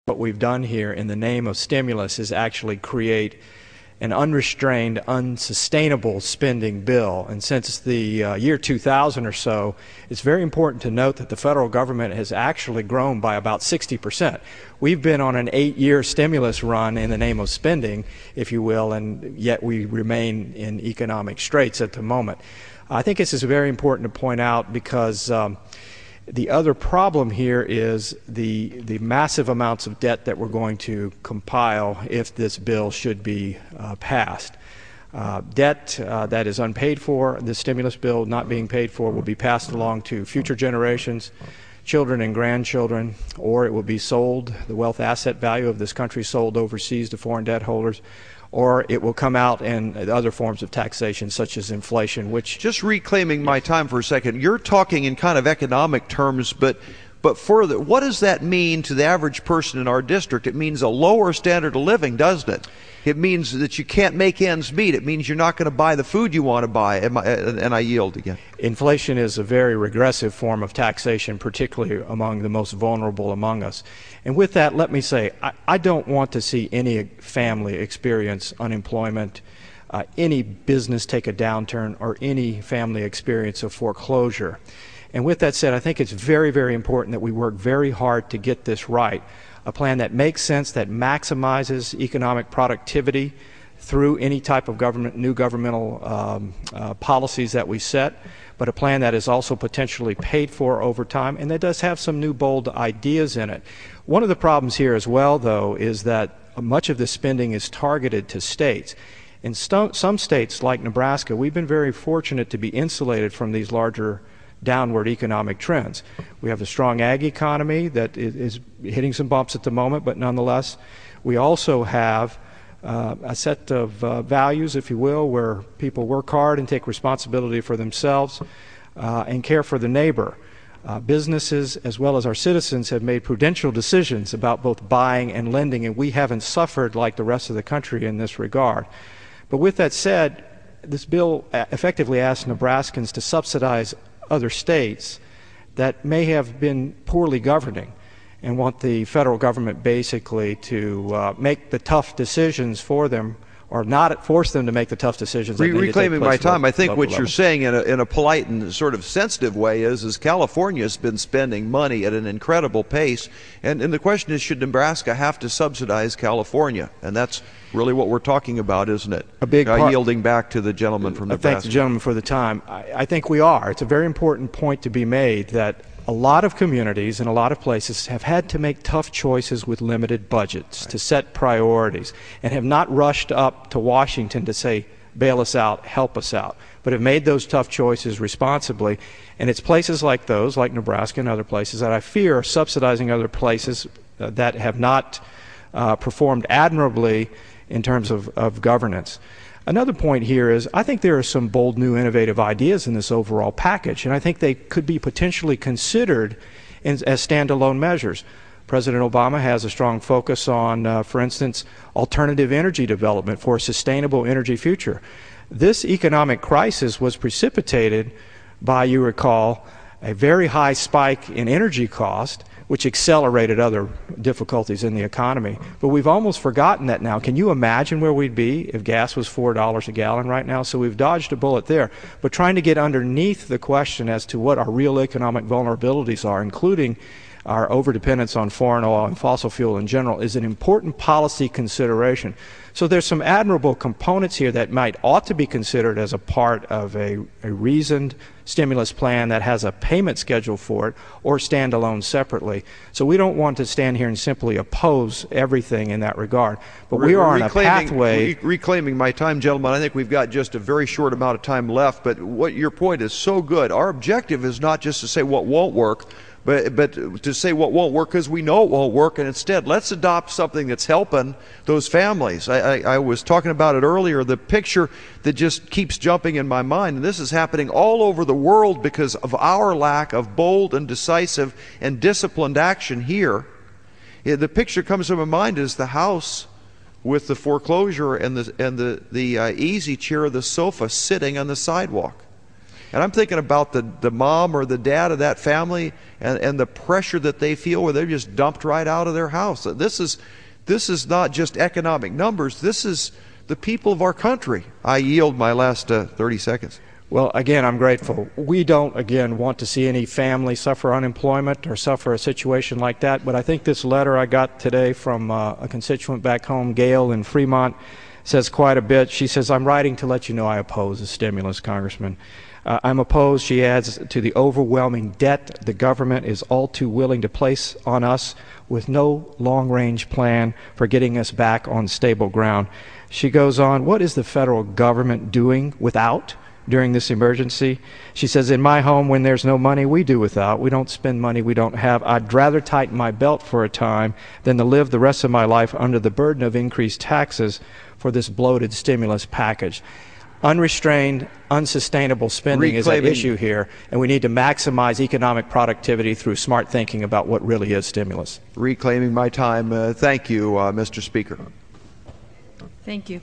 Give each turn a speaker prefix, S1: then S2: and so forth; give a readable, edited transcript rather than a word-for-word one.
S1: What we've done here in the name of stimulus is actually create an unrestrained, unsustainable spending bill. And since the year 2000 or so, it's very important to note that the federal government has actually grown by about 60%. We've been on an 8-year stimulus run in the name of spending, if you will, and yet we remain in economic straits at the moment. I think this is very important to point out because the other problem here is the massive amounts of debt that we're going to compile if this bill should be passed. Debt that is unpaid for, the stimulus bill not being paid for, will be passed along to future generations, children and grandchildren, or it will be sold, the wealth asset value of this country sold overseas to foreign debt holders, or it will come out in other forms of taxation such as inflation, which...
S2: Just reclaiming my time for a second, you're talking in kind of economic terms, but further, what does that mean to the average person in our district? It means a lower standard of living, doesn't it? It means that you can't make ends meet. It means you're not going to buy the food you want to buy. And I yield again.
S1: Inflation is a very regressive form of taxation, particularly among the most vulnerable among us. And with that, let me say, I don't want to see any family experience unemployment, any business take a downturn, or any family experience a foreclosure. And with that said, I think it's very, very important that we work very hard to get this right. A plan that makes sense, that maximizes economic productivity through any type of new governmental policies that we set, but a plan that is also potentially paid for over time, and that does have some new bold ideas in it. One of the problems here as well, though, is that much of the spending is targeted to states. In some states, like Nebraska, we've been very fortunate to be insulated from these larger downward economic trends. We have a strong ag economy that is hitting some bumps at the moment, but nonetheless, we also have a set of values, if you will, where people work hard and take responsibility for themselves and care for the neighbor. Businesses as well as our citizens have made prudential decisions about both buying and lending, and we haven't suffered like the rest of the country in this regard. But with that said, this bill effectively asks Nebraskans to subsidize other states that may have been poorly governing and want the federal government basically to make the tough decisions for them, or not force them to make the tough decisions.
S2: Reclaiming my time, I think what you're saying in a polite and sort of sensitive way is California's been spending money at an incredible pace, and the question is, should Nebraska have to subsidize California? And that's really what we're talking about, isn't it?
S1: A big part.
S2: Yielding back to the gentleman from Nebraska.
S1: Thank the gentleman for the time. I think we are. It's a very important point to be made that a lot of communities and a lot of places have had to make tough choices with limited budgets to set priorities, and have not rushed up to Washington to say, bail us out, help us out, but have made those tough choices responsibly. And it's places like those, like Nebraska and other places, that I fear are subsidizing other places that have not performed admirably in terms of governance. Another point here is I think there are some bold, new, innovative ideas in this overall package, and I think they could be potentially considered as standalone measures. President Obama has a strong focus on, for instance, alternative energy development for a sustainable energy future. This economic crisis was precipitated by, you recall, a very high spike in energy cost, which accelerated other difficulties in the economy. But we've almost forgotten that now. Can you imagine where we'd be if gas was $4 a gallon right now? So we've dodged a bullet there. But trying to get underneath the question as to what our real economic vulnerabilities are, including our overdependence on foreign oil and fossil fuel in general, is an important policy consideration. So there's some admirable components here that ought to be considered as a part of a reasoned stimulus plan that has a payment schedule for it, or standalone separately. So we don't want to stand here and simply oppose everything in that regard. But we are on a pathway.
S2: Reclaiming my time, gentlemen, I think we've got just a very short amount of time left, but your point is so good. Our objective is not just to say what won't work, but to say what won't work because we know it won't work, and instead let's adopt something that's helping those families. I was talking about it earlier, the picture that just keeps jumping in my mind, and this is happening all over the world because of our lack of bold and decisive and disciplined action here. The picture comes to my mind is the house with the foreclosure and the easy chair or the sofa sitting on the sidewalk. And I'm thinking about the mom or the dad of that family and the pressure that they feel where they're just dumped right out of their house. This is not just economic numbers. This is the people of our country. I yield my last 30 seconds.
S1: Well, again, I'm grateful. We don't, again, want to see any family suffer unemployment or suffer a situation like that, but I think this letter I got today from a constituent back home, Gail in Fremont, says quite a bit. She says, I'm writing to let you know I oppose the stimulus, Congressman. I'm opposed, she adds, to the overwhelming debt the government is all too willing to place on us with no long-range plan for getting us back on stable ground. She goes on, what is the federal government doing without during this emergency? She says, in my home, when there's no money, we do without. We don't spend money we don't have. I'd rather tighten my belt for a time than to live the rest of my life under the burden of increased taxes for this bloated stimulus package. Unrestrained, unsustainable spending is at issue here, and we need to maximize economic productivity through smart thinking about what really is stimulus.
S2: Reclaiming my time. Thank you, Mr. Speaker.
S3: Thank you.